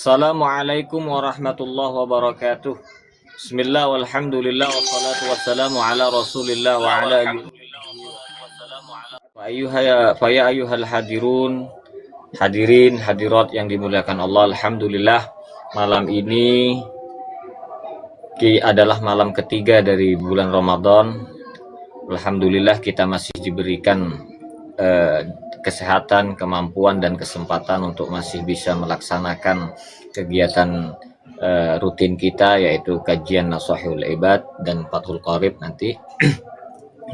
Assalamualaikum warahmatullahi wabarakatuh. Bismillah walhamdulillah wassalatu wassalamu ala rasulillah wa ala alihi wa ya ayyuhal hadirun, hadirin hadirat yang dimuliakan Allah. Alhamdulillah, malam ini adalah malam ketiga dari bulan Ramadan. Alhamdulillah kita masih diberikan kesehatan, kemampuan dan kesempatan untuk masih bisa melaksanakan kegiatan rutin kita, yaitu kajian Nashahul Ibad dan Fathul Qorib nanti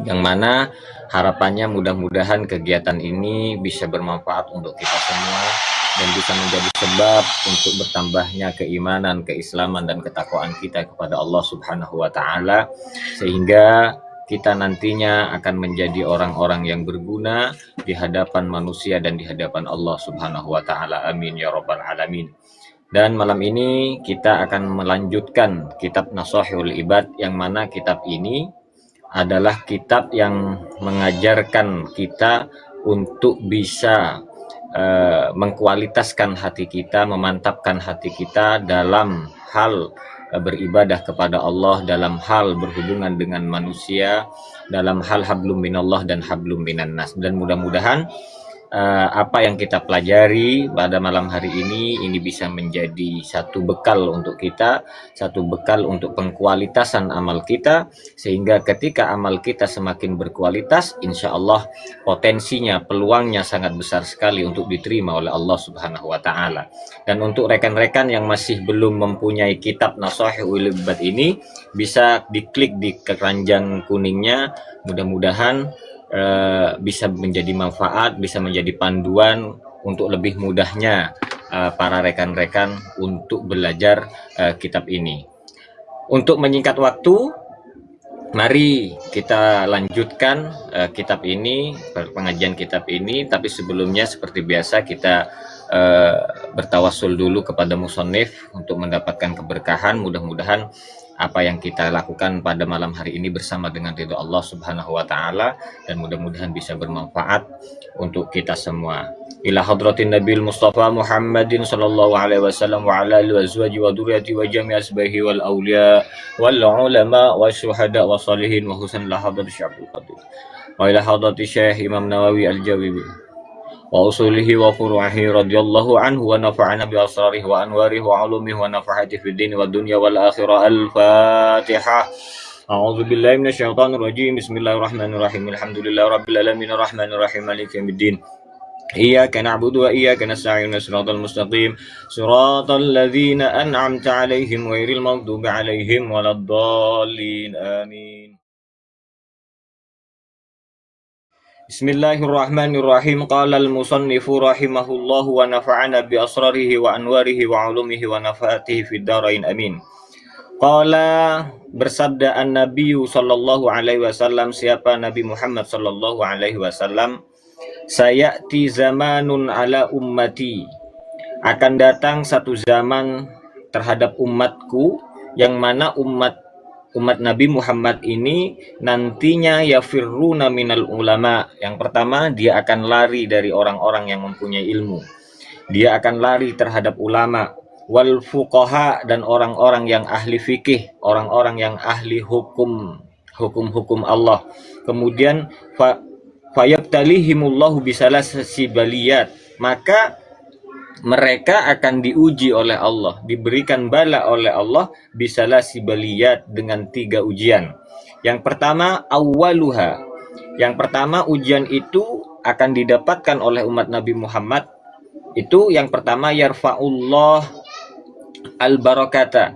yang mana harapannya mudah-mudahan kegiatan ini bisa bermanfaat untuk kita semua dan bisa menjadi sebab untuk bertambahnya keimanan, keislaman dan ketakwaan kita kepada Allah Subhanahu wa taala, sehingga kita nantinya akan menjadi orang-orang yang berguna di hadapan manusia dan di hadapan Allah Subhanahu wa taala. Amin ya rabbal alamin. Dan malam ini kita akan melanjutkan kitab Nashahul Ibad, yang mana kitab ini adalah kitab yang mengajarkan kita untuk bisa mengkualitaskan hati kita, memantapkan hati kita dalam hal beribadah kepada Allah, dalam hal berhubungan dengan manusia, dalam hal hablum minallah dan hablum minan nas. Dan mudah-mudahan apa yang kita pelajari pada malam hari ini bisa menjadi satu bekal untuk kita, satu bekal untuk pengkualitasan amal kita, sehingga ketika amal kita semakin berkualitas, insya Allah potensinya, peluangnya sangat besar sekali untuk diterima oleh Allah Subhanahu wa taala. Dan untuk rekan-rekan yang masih belum mempunyai kitab Nashahul Ibad ini, bisa diklik di keranjang kuningnya. Mudah-mudahan bisa menjadi manfaat, bisa menjadi panduan untuk lebih mudahnya para rekan-rekan untuk belajar kitab ini. Untuk menyingkat waktu, mari kita lanjutkan kitab ini, pengajian kitab ini. Tapi sebelumnya seperti biasa kita bertawassul dulu kepada musannif untuk mendapatkan keberkahan. Mudah-mudahan apa yang kita lakukan pada malam hari ini bersama dengan ridho Allah Subhanahu wa taala, dan mudah-mudahan bisa bermanfaat untuk kita semua. Ila hadratin Nabil Mustafa Muhammadin sallallahu alaihi wasallam wa ala alihi wa azwajihi wa dzurriyyatihi wa jami' asbahi wal auliya wal ulama wasyuhada wa salihin wa husnul hadrati Syaikhul Qadir. Wa ila hadrati Syekh Imam Nawawi Al-Jawibi wa usulihi wa furu'ihi radhiyallahu anhu wa nafa'ana bi asrarihi wa anwarihi wa ulumihi wa nafa'ati fid din wa dunya wal akhirah. Al-Fatihah. A'udzu billahi minasyaitonir rajim. Bismillahirrahmanirrahim. Alhamdulillahi rabbil alamin arrahmanir rahim maliki yaumiddin. Iyyaka na'budu wa iyyaka nasta'in. Shiratal mustaqim. Shiratal ladzina an'amta 'alaihim ghairil maghdubi 'alaihim waladdallin. Amin. Bismillahirrahmanirrahim. Qala al-musannifu rahimahullahu wa nafa'ana bi asrarihi wa anwarihi wa ulumihi wa nafa'atihi fid dharain. Amin. Qala, bersabda an-nabiy sallallahu alaihi wasallam, siapa Nabi Muhammad sallallahu alaihi wasallam, sayati zamanun ala ummati, akan datang satu zaman terhadap umatku, yang mana umat Nabi Muhammad ini nantinya yafirruna minal ulama. Yang pertama, dia akan lari dari orang-orang yang mempunyai ilmu. Dia akan lari terhadap ulama. Wal fuqaha, dan orang-orang yang ahli fikih, orang-orang yang ahli hukum Allah. Kemudian fayabtalihimullahu bisalasasi baliyat, maka mereka akan diuji oleh Allah, diberikan bala oleh Allah bisalasi baliyat, dengan 3 ujian. Yang pertama, awwaluha, yang pertama ujian itu akan didapatkan oleh umat Nabi Muhammad. Itu yang pertama, yarfa'ullah al-barakata,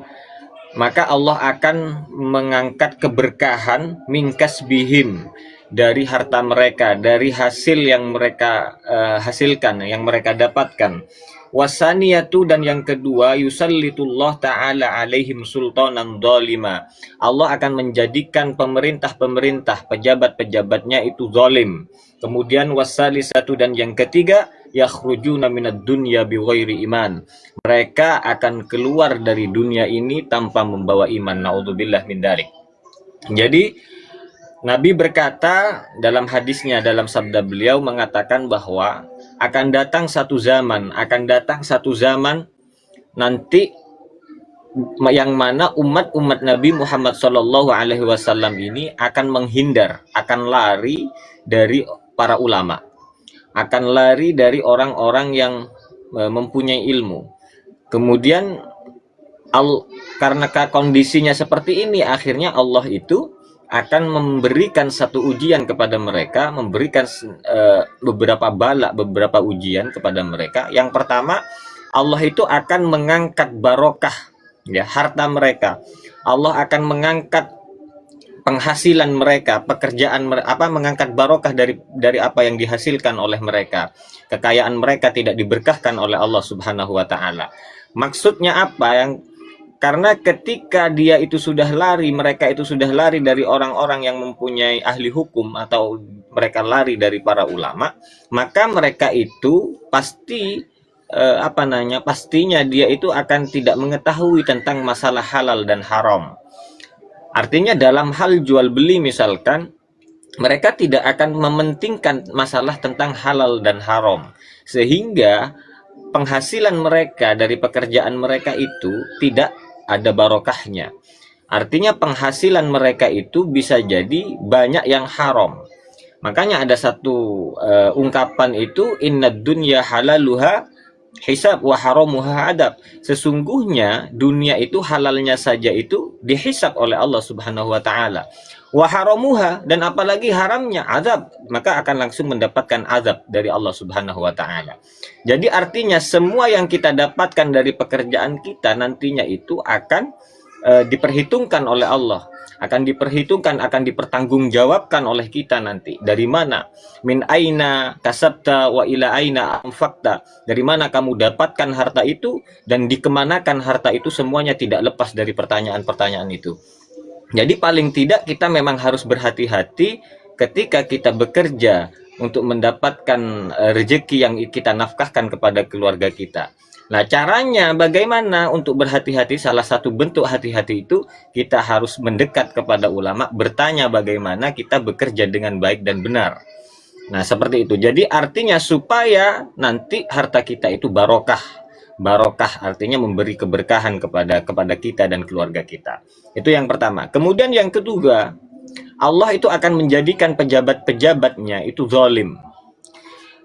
maka Allah akan mengangkat keberkahan minkasbihim, dari harta mereka, dari hasil yang mereka hasilkan, yang mereka dapatkan. Wasaniyatu, dan yang kedua, yusallitullah ta'ala alaihim sultanan dhalima, Allah akan menjadikan pemerintah-pemerintah, pejabat-pejabatnya itu zalim. Kemudian wasalisatu, dan yang ketiga, yakhrujuna minad dunya bighairi iman, mereka akan keluar dari dunia ini tanpa membawa iman. Naudzubillah min dzalik. Jadi Nabi berkata dalam hadisnya, dalam sabda beliau mengatakan bahwa akan datang satu zaman nanti yang mana umat Nabi Muhammad SAW ini akan menghindar, akan lari dari para ulama, akan lari dari orang-orang yang mempunyai ilmu. Kemudian karena kondisinya seperti ini, akhirnya Allah itu akan memberikan satu ujian kepada mereka, memberikan beberapa bala, beberapa ujian kepada mereka. Yang pertama, Allah itu akan mengangkat barokah, ya, harta mereka. Allah akan mengangkat penghasilan mereka, pekerjaan mereka, mengangkat barokah dari apa yang dihasilkan oleh mereka. Kekayaan mereka tidak diberkahkan oleh Allah Subhanahu wa taala. Maksudnya apa? Karena ketika dia itu sudah lari, mereka itu sudah lari dari orang-orang yang mempunyai ahli hukum, atau mereka lari dari para ulama, maka mereka itu pastinya dia itu akan tidak mengetahui tentang masalah halal dan haram. Artinya dalam hal jual beli misalkan, mereka tidak akan mementingkan masalah tentang halal dan haram, sehingga penghasilan mereka dari pekerjaan mereka itu tidak ada barokahnya. Artinya penghasilan mereka itu bisa jadi banyak yang haram. Makanya ada satu ungkapan itu, innad dunya halaluha hisab wa haramuha adab. Sesungguhnya dunia itu halalnya saja itu dihisab oleh Allah Subhanahu wa taala. Wa haramuha, dan apalagi haramnya adab, maka akan langsung mendapatkan azab dari Allah Subhanahu wa taala. Jadi artinya semua yang kita dapatkan dari pekerjaan kita nantinya itu akan diperhitungkan oleh Allah, akan diperhitungkan, akan dipertanggungjawabkan oleh kita nanti. Dari mana? Min aina kasabta wa ila aina anfaqta. Dari mana kamu dapatkan harta itu dan dikemanakan harta itu, semuanya tidak lepas dari pertanyaan-pertanyaan itu. Jadi paling tidak kita memang harus berhati-hati ketika kita bekerja untuk mendapatkan rezeki yang kita nafkahkan kepada keluarga kita. Nah, caranya bagaimana untuk berhati-hati? Salah satu bentuk hati-hati itu kita harus mendekat kepada ulama, bertanya bagaimana kita bekerja dengan baik dan benar. Nah, seperti itu. Jadi artinya supaya nanti harta kita itu barokah. Barokah artinya memberi keberkahan kepada kita dan keluarga kita. Itu yang pertama. Kemudian yang kedua, Allah itu akan menjadikan pejabat-pejabatnya itu zalim.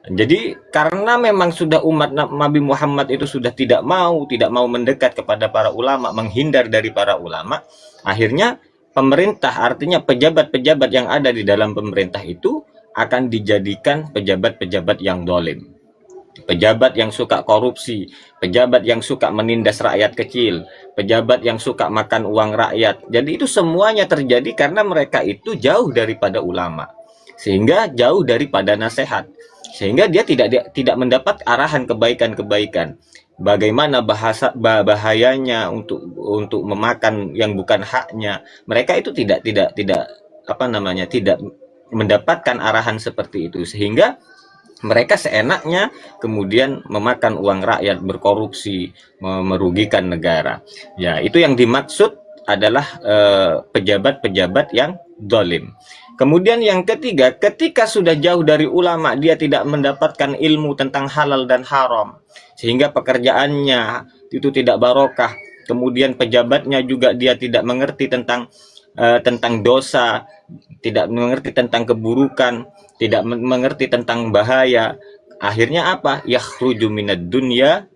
Jadi karena memang sudah umat Nabi Muhammad itu sudah tidak mau mendekat kepada para ulama, menghindar dari para ulama, akhirnya pemerintah, artinya pejabat-pejabat yang ada di dalam pemerintah itu akan dijadikan pejabat-pejabat yang zalim. Pejabat yang suka korupsi, pejabat yang suka menindas rakyat kecil, pejabat yang suka makan uang rakyat. Jadi itu semuanya terjadi karena mereka itu jauh daripada ulama, sehingga jauh daripada nasihat, sehingga dia tidak mendapat arahan kebaikan-kebaikan. Bagaimana bahayanya untuk memakan yang bukan haknya. Mereka itu tidak mendapatkan arahan seperti itu, sehingga mereka seenaknya kemudian memakan uang rakyat, berkorupsi, merugikan negara. Ya, itu yang dimaksud adalah pejabat-pejabat yang zalim. Kemudian yang ketiga, ketika sudah jauh dari ulama, dia tidak mendapatkan ilmu tentang halal dan haram, sehingga pekerjaannya itu tidak barokah. Kemudian pejabatnya juga dia tidak mengerti tentang dosa, tidak mengerti tentang keburukan, tidak mengerti tentang bahaya. Akhirnya apa? Yakhruju minad dunya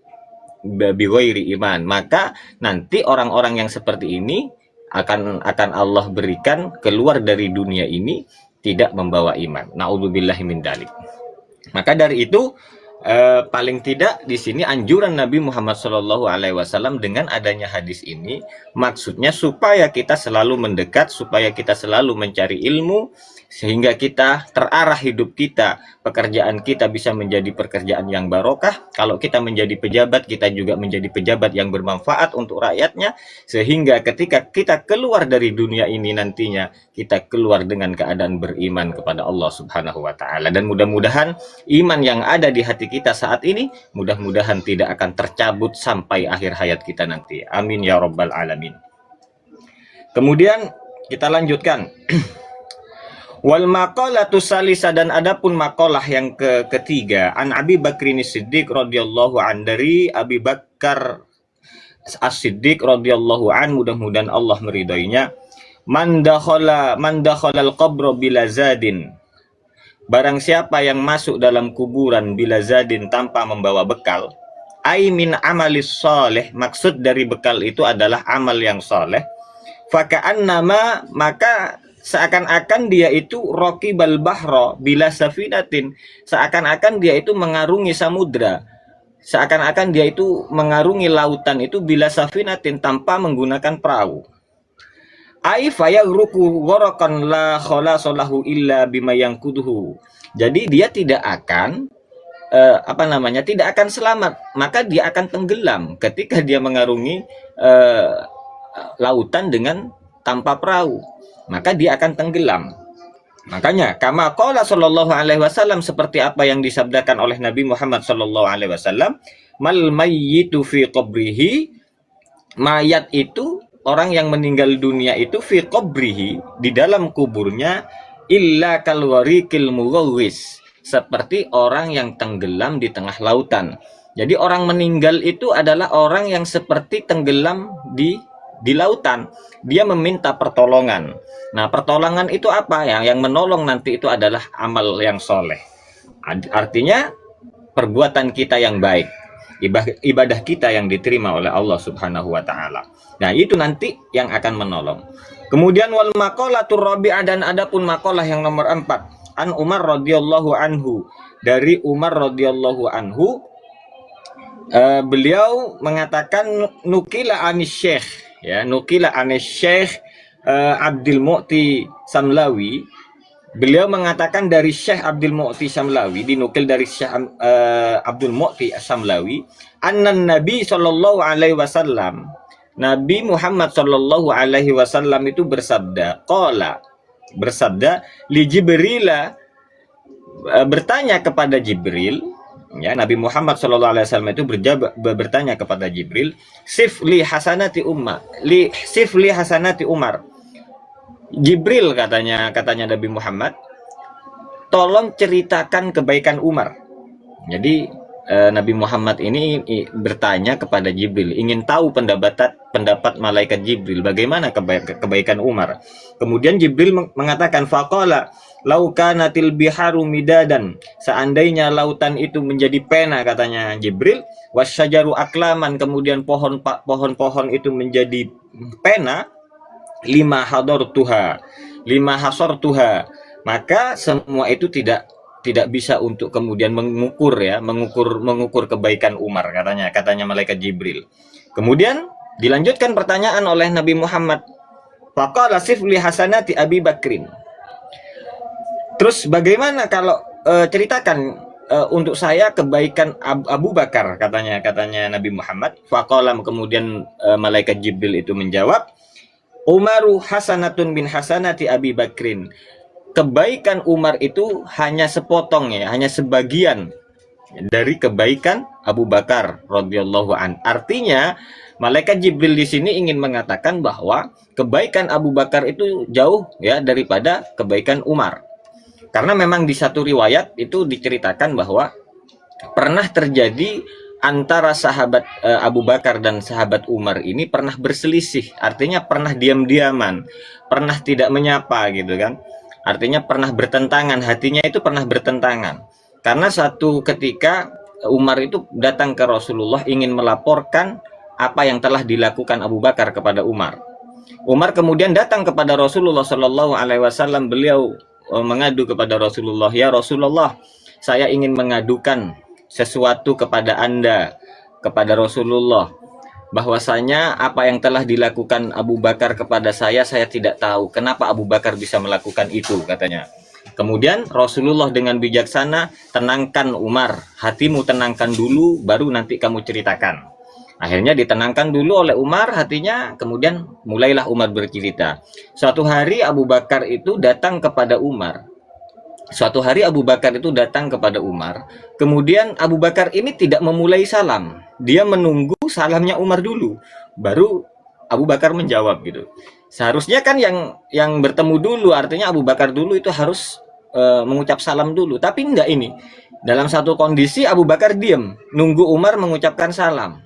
bighairi iman. Maka nanti orang-orang yang seperti ini akan Allah berikan keluar dari dunia ini tidak membawa iman. Na'udzubillahi min dzalik. Maka dari itu paling tidak di sini anjuran Nabi Muhammad SAW dengan adanya hadis ini, maksudnya supaya kita selalu mendekat, supaya kita selalu mencari ilmu, sehingga kita terarah hidup kita, pekerjaan kita bisa menjadi pekerjaan yang barokah. Kalau kita menjadi pejabat, kita juga menjadi pejabat yang bermanfaat untuk rakyatnya, sehingga ketika kita keluar dari dunia ini nantinya, kita keluar dengan keadaan beriman kepada Allah Subhanahu wa taala. Dan mudah-mudahan iman yang ada di hati kita saat ini mudah-mudahan tidak akan tercabut sampai akhir hayat kita nanti. Amin ya rabbal alamin. Kemudian kita lanjutkan. Wal maqalatu salisa, dan adapun maqalah yang ketiga, an Abi Bakrin Siddiq radhiyallahu an, dari Abi Bakar As-Siddiq radhiyallahu an, mudah-mudahan Allah meridainya, man dakhala al-qabra bila zadin, barang siapa yang masuk dalam kuburan bila zadin, tanpa membawa bekal, ai min amalis soleh, maksud dari bekal itu adalah amal yang soleh, faka'annama, maka seakan-akan dia itu raqibal bahra bila safinatin, seakan-akan dia itu mengarungi samudra, seakan-akan dia itu mengarungi lautan itu bila safinatin, tanpa menggunakan perahu. Ai fayaghruqu gharaqan la khalasalahu illa bima yanquduhu. Jadi dia tidak akan tidak akan selamat, maka dia akan tenggelam ketika dia mengarungi lautan dengan tanpa perahu, maka dia akan tenggelam. Makanya kama qala sallallahu alaihi wasallam, seperti apa yang disabdakan oleh Nabi Muhammad sallallahu alaihi wasallam, mal mayyitu fi qabrihi, mayat itu, orang yang meninggal dunia itu, fi qabrihi, di dalam kuburnya, illa kal ghariqil mughawwis, seperti orang yang tenggelam di tengah lautan. Jadi orang meninggal itu adalah orang yang seperti tenggelam di lautan. Dia meminta pertolongan. Nah, pertolongan itu apa? Yang menolong nanti itu adalah amal yang soleh. Artinya perbuatan kita yang baik, ibadah kita yang diterima oleh Allah Subhanahu wa taala. Nah, itu nanti yang akan menolong. Kemudian wal maqalatur rabi'ah, dan adapun maqalah yang nomor 4, an Umar radhiyallahu anhu, dari Umar radhiyallahu anhu, beliau mengatakan nukila anis syekh, ya, nukila anis syekh Abdul Mu'ti Samlawi, beliau mengatakan dari Syekh Abdul Mu'ti Samlawi, dinukil dari Syekh Abdul Mu'ti Samlawi, annan Nabi sallallahu alaihi wasallam, Nabi Muhammad sallallahu alaihi wasallam itu bersabda, qala, bersabda, li Jibril, bertanya kepada Jibril, ya, Nabi Muhammad sallallahu alaihi wasallam itu bertanya kepada Jibril, sifli hasanati Umar. Jibril katanya Nabi Muhammad, tolong ceritakan kebaikan Umar. Jadi Nabi Muhammad ini bertanya kepada Jibril, ingin tahu pendapat malaikat Jibril bagaimana kebaikan Umar. Kemudian Jibril mengatakan, faqala lau kanatil biharu midadan, seandainya lautan itu menjadi pena, katanya Jibril, wasyajaru aklaman, kemudian pohon-pohon itu menjadi pena, lima hasor tuha, maka semua itu tidak bisa untuk kemudian mengukur kebaikan Umar, katanya malaikat Jibril. Kemudian dilanjutkan pertanyaan oleh Nabi Muhammad, faqala sifli hasanati Abi Bakrin, terus bagaimana kalau ceritakan untuk saya kebaikan Abu Bakar, katanya Nabi Muhammad. Faqala, kemudian malaikat Jibril itu menjawab, Umaru hasanatun min hasanati Abi Bakrin, kebaikan Umar itu hanya sepotong, ya, hanya sebagian dari kebaikan Abu Bakar radhiyallahu an. Artinya malaikat Jibril di sini ingin mengatakan bahwa kebaikan Abu Bakar itu jauh, ya, daripada kebaikan Umar. Karena memang di satu riwayat itu diceritakan bahwa pernah terjadi antara sahabat Abu Bakar dan sahabat Umar ini pernah berselisih, artinya pernah diam-diaman, pernah tidak menyapa gitu kan. Artinya pernah bertentangan, hatinya itu pernah bertentangan. Karena satu ketika Umar itu datang ke Rasulullah ingin melaporkan apa yang telah dilakukan Abu Bakar kepada Umar. Umar kemudian datang kepada Rasulullah Shallallahu Alaihi Wasallam, beliau mengadu kepada Rasulullah, ya Rasulullah, saya ingin mengadukan sesuatu kepada Anda, kepada Rasulullah, bahwasanya apa yang telah dilakukan Abu Bakar kepada saya tidak tahu. Kenapa Abu Bakar bisa melakukan itu, katanya. Kemudian Rasulullah dengan bijaksana, tenangkan Umar, hatimu tenangkan dulu, baru nanti kamu ceritakan. Akhirnya ditenangkan dulu oleh Umar hatinya, kemudian mulailah Umar bercerita. Suatu hari Abu Bakar itu datang kepada Umar. Kemudian Abu Bakar ini tidak memulai salam. Dia menunggu salamnya Umar dulu, baru Abu Bakar menjawab gitu. Seharusnya kan yang bertemu dulu, artinya Abu Bakar dulu itu harus mengucap salam dulu. Tapi enggak, ini dalam satu kondisi Abu Bakar diam, nunggu Umar mengucapkan salam.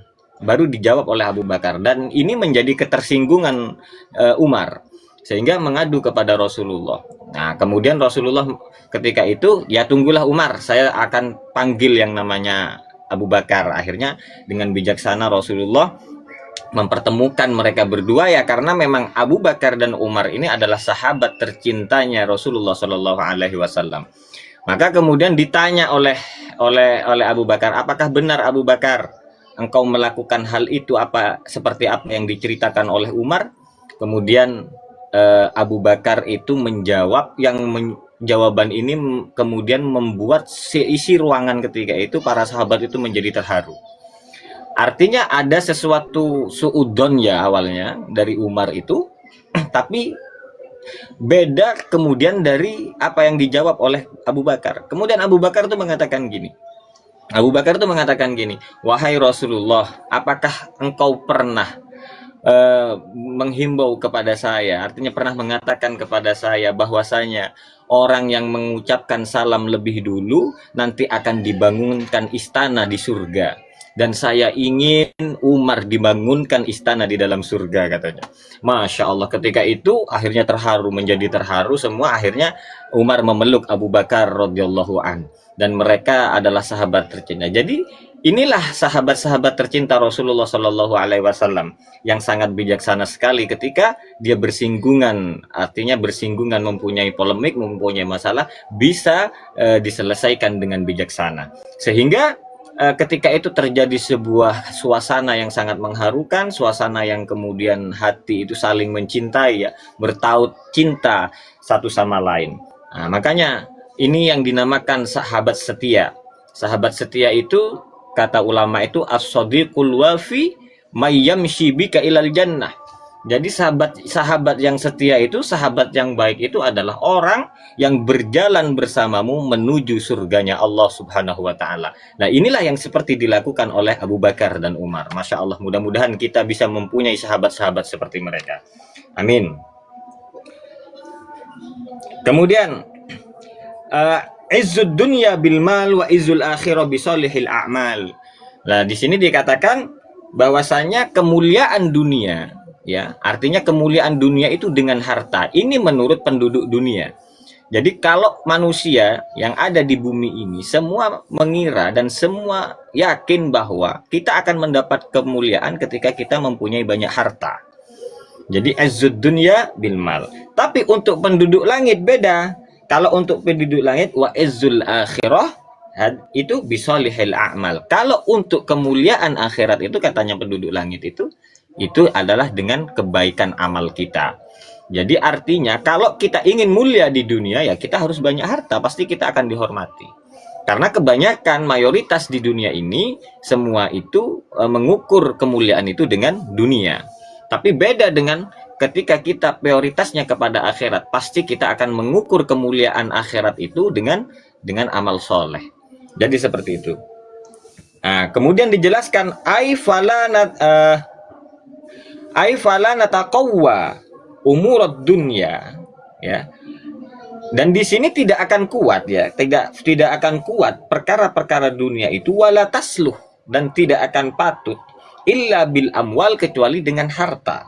baru dijawab oleh Abu Bakar, dan ini menjadi ketersinggungan Umar sehingga mengadu kepada Rasulullah. Nah, kemudian Rasulullah ketika itu, ya tunggulah Umar, saya akan panggil yang namanya Abu Bakar. Akhirnya dengan bijaksana Rasulullah mempertemukan mereka berdua, ya karena memang Abu Bakar dan Umar ini adalah sahabat tercintanya Rasulullah Shallallahu Alaihi Wasallam. Maka kemudian ditanya oleh Abu Bakar, apakah benar Abu Bakar engkau melakukan hal itu seperti apa yang diceritakan oleh Umar? Kemudian Abu Bakar itu menjawab, jawaban ini kemudian membuat isi ruangan ketika itu para sahabat itu menjadi terharu. Artinya ada sesuatu suudon ya awalnya dari Umar itu, tapi beda kemudian dari apa yang dijawab oleh Abu Bakar. Kemudian Abu Bakar itu mengatakan gini. Wahai Rasulullah, apakah engkau pernah menghimbau kepada saya, artinya pernah mengatakan kepada saya bahwasanya orang yang mengucapkan salam lebih dulu nanti akan dibangunkan istana di surga, dan saya ingin Umar dibangunkan istana di dalam surga, katanya. Masya Allah, ketika itu akhirnya menjadi terharu semua. Akhirnya Umar memeluk Abu Bakar radhiyallahu an, dan mereka adalah sahabat tercinta. Jadi inilah sahabat-sahabat tercinta Rasulullah Shallallahu Alaihi Wasallam yang sangat bijaksana sekali ketika dia bersinggungan, artinya bersinggungan, mempunyai polemik, mempunyai masalah, bisa diselesaikan dengan bijaksana, sehingga ketika itu terjadi sebuah suasana yang sangat mengharukan, suasana yang kemudian hati itu saling mencintai, ya, bertaut cinta satu sama lain. Nah, makanya ini yang dinamakan sahabat setia. Sahabat setia itu, kata ulama itu, as-sadiqul wafi mayyamshi bika ilal jannah. Jadi sahabat yang setia itu, sahabat yang baik itu adalah orang yang berjalan bersamamu menuju surganya Allah Subhanahu wa taala. Nah, inilah yang seperti dilakukan oleh Abu Bakar dan Umar. Masya Allah, mudah-mudahan kita bisa mempunyai sahabat-sahabat seperti mereka. Amin. Kemudian izzud dunya bil mal wa izzul akhirah bi shalihil a'mal. Nah, di sini dikatakan bahwasanya kemuliaan dunia, ya, artinya kemuliaan dunia itu dengan harta. Ini menurut penduduk dunia. Jadi kalau manusia yang ada di bumi ini semua mengira dan semua yakin bahwa kita akan mendapat kemuliaan ketika kita mempunyai banyak harta. Jadi izzud dunya bil mal. Tapi untuk penduduk langit beda. Kalau untuk penduduk langit wa izzul akhirah itu bisolihil a'mal. Kalau untuk kemuliaan akhirat itu, katanya penduduk langit itu adalah dengan kebaikan amal kita. Jadi artinya kalau kita ingin mulia di dunia, ya kita harus banyak harta, pasti kita akan dihormati. Karena kebanyakan mayoritas di dunia ini semua itu mengukur kemuliaan itu dengan dunia. Tapi beda dengan ketika kita prioritasnya kepada akhirat, pasti kita akan mengukur kemuliaan akhirat itu dengan amal soleh. Jadi seperti itu. Nah, kemudian dijelaskan ai fala nataqawwa umurad dunya, ya. Dan di sini tidak akan kuat, ya, tidak akan kuat perkara-perkara dunia itu, wala tasluh, dan tidak akan patut illa bil amwal, kecuali dengan harta.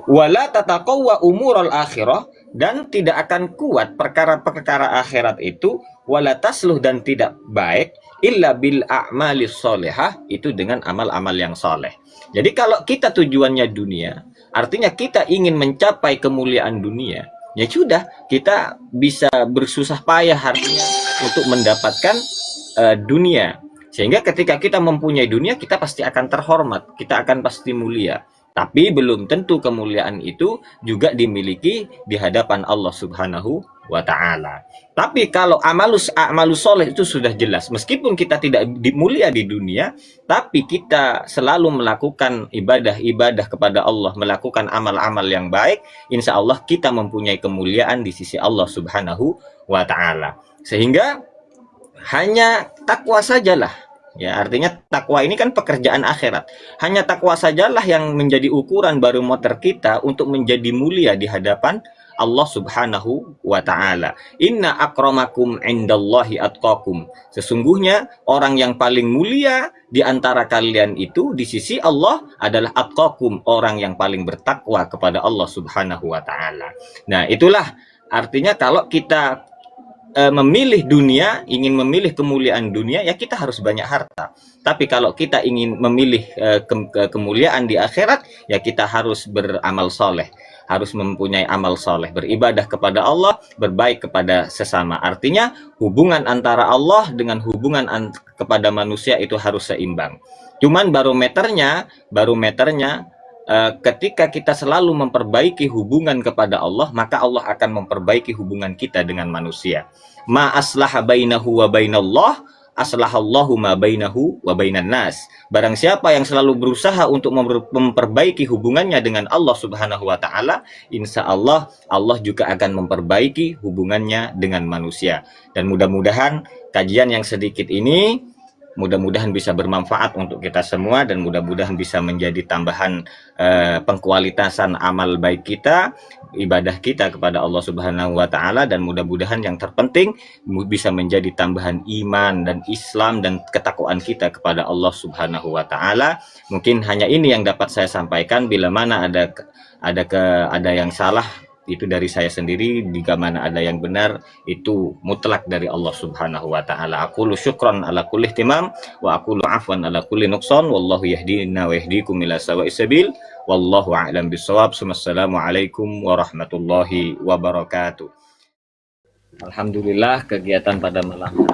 Wala tataqawwa umurul akhirah, dan tidak akan kuat perkara-perkara akhirat itu, wala tasluh, dan tidak baik, illa bil a'malis sholihah, itu dengan amal-amal yang soleh. Jadi kalau kita tujuannya dunia, artinya kita ingin mencapai kemuliaan dunia, ya sudah, kita bisa bersusah payah artinya untuk mendapatkan dunia. Sehingga ketika kita mempunyai dunia, kita pasti akan terhormat, kita akan pasti mulia. Tapi belum tentu kemuliaan itu juga dimiliki di hadapan Allah Subhanahu wa ta'ala. Tapi kalau amalus soleh itu sudah jelas. Meskipun kita tidak mulia di dunia, tapi kita selalu melakukan ibadah-ibadah kepada Allah, melakukan amal-amal yang baik, insya Allah kita mempunyai kemuliaan di sisi Allah Subhanahu wa ta'ala. Sehingga hanya takwa sajalah, ya, artinya takwa ini kan pekerjaan akhirat. Hanya takwa sajalah yang menjadi ukuran barometer kita untuk menjadi mulia di hadapan Allah Subhanahu wa taala. Inna akramakum indallahi atqakum. Sesungguhnya orang yang paling mulia di antara kalian itu di sisi Allah adalah atqakum, orang yang paling bertakwa kepada Allah Subhanahu wa taala. Nah, itulah artinya kalau kita memilih dunia, ingin memilih kemuliaan dunia, ya kita harus banyak harta. Tapi kalau kita ingin memilih kemuliaan di akhirat, ya kita harus beramal soleh, harus mempunyai amal soleh, beribadah kepada Allah, berbaik kepada sesama. Artinya hubungan antara Allah dengan hubungan kepada manusia itu harus seimbang. Cuman barometernya ketika kita selalu memperbaiki hubungan kepada Allah, maka Allah akan memperbaiki hubungan kita dengan manusia. Ma aslaha bainahu wa bainallah, aslahallahu ma bainahu wa bainan nas. Barang siapa yang selalu berusaha untuk memperbaiki hubungannya dengan Allah Subhanahu wa taala, insya Allah Allah juga akan memperbaiki hubungannya dengan manusia. Dan mudah-mudahan kajian yang sedikit ini mudah-mudahan bisa bermanfaat untuk kita semua, dan mudah-mudahan bisa menjadi tambahan pengkualitasan amal baik kita, ibadah kita kepada Allah Subhanahu wa taala, dan mudah-mudahan yang terpenting bisa menjadi tambahan iman dan Islam dan ketakwaan kita kepada Allah Subhanahu wa taala. Mungkin hanya ini yang dapat saya sampaikan. Bila mana ada yang salah, itu dari saya sendiri. Jika mana ada yang benar, itu mutlak dari Allah Subhanahu wa taala. Aqulu syukran ala kulli ihtimam wa aqulu afwan ala kulli nuqsan, wallahu yahdina wa yahdikum ila sawa'is sabil, wallahu a'lam bissawab. Assalamualaikum warahmatullahi wabarakatuh. Alhamdulillah, kegiatan pada malam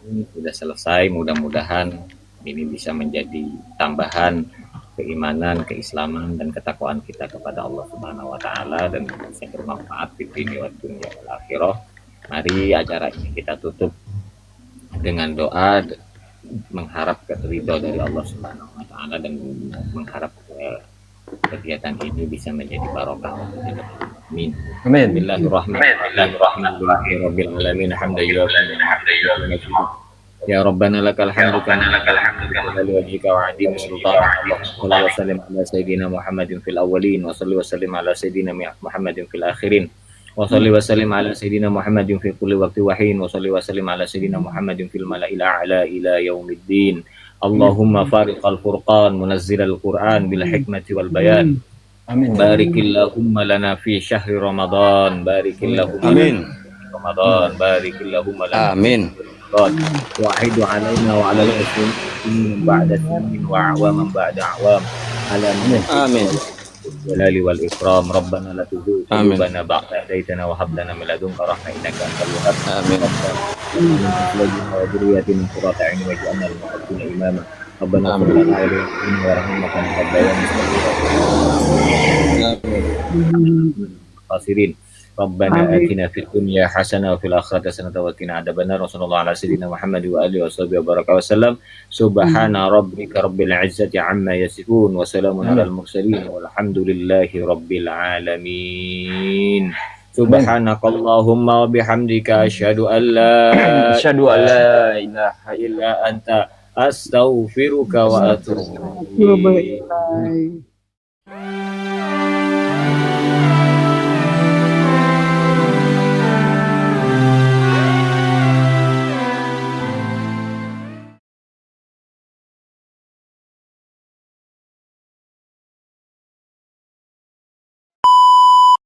ini sudah selesai. Mudah-mudahan ini bisa menjadi tambahan keimanan, keislaman, dan ketakwaan kita kepada Allah Subhanahu wa taala, dan bisa bermanfaat di dunia dunia wal akhirah. Mari acara ini kita tutup dengan doa, mengharap ridho dari Allah Subhanahu wa taala, dan mengharap kegiatan ini bisa menjadi barokah untuk kita. Amin. Amin. Bismillahirrahmanirrahim. Alhamdulillah. Ya Rabbana lakal hamdu kama wajhika wa adim sultan. Allahumma salli ala sayyidina Muhammadin fil awwalin wa salli wa sallim ala sayyidina Muhammadin fil akhirin wa salli wa sallim ala sayyidina Muhammadin fi kulli waqti wa hin wa salli wa sallim ala sayyidina Muhammadin fil mala'il a'la ila yaumiddin. Allahumma fariqal furqan munazzilal Qur'an bil hikmati wal bayan. Amin. Barikillahumma lana fi syahri Ramadan. Barikillahumma amin. Ramadan. Barikillahumma lana. Amin. وأعد علينا وعلى المسلمين بعد سنين وأعواما بعد أعوام على آمين الجلال والإكرام. ربنا لا تزغ قلوبنا بعد إذ هديتنا وهب لنا من لدنك رحمة إنك أنت الوهاب. آمين. ربنا وذريتنا قرة أعين واجعلنا للمتقين إماما. ربنا اغفر لنا ولوالدينا وارحمنا كما ربيانا صغيرا. ربنا آتنا في الدنيا حسنة وفي الآخرة حسنة وقنا عذاب النار. وصلى الله على سيدنا محمد وآله وصحبه وبارك وسلم. سبحان ربك رب العزة عما يصفون وسلام على المرسلين والحمد لله رب العالمين. سبحانك اللهم وبحمدك أشهد أن لا إله إلا أنت أستغفرك وأتوب إليك.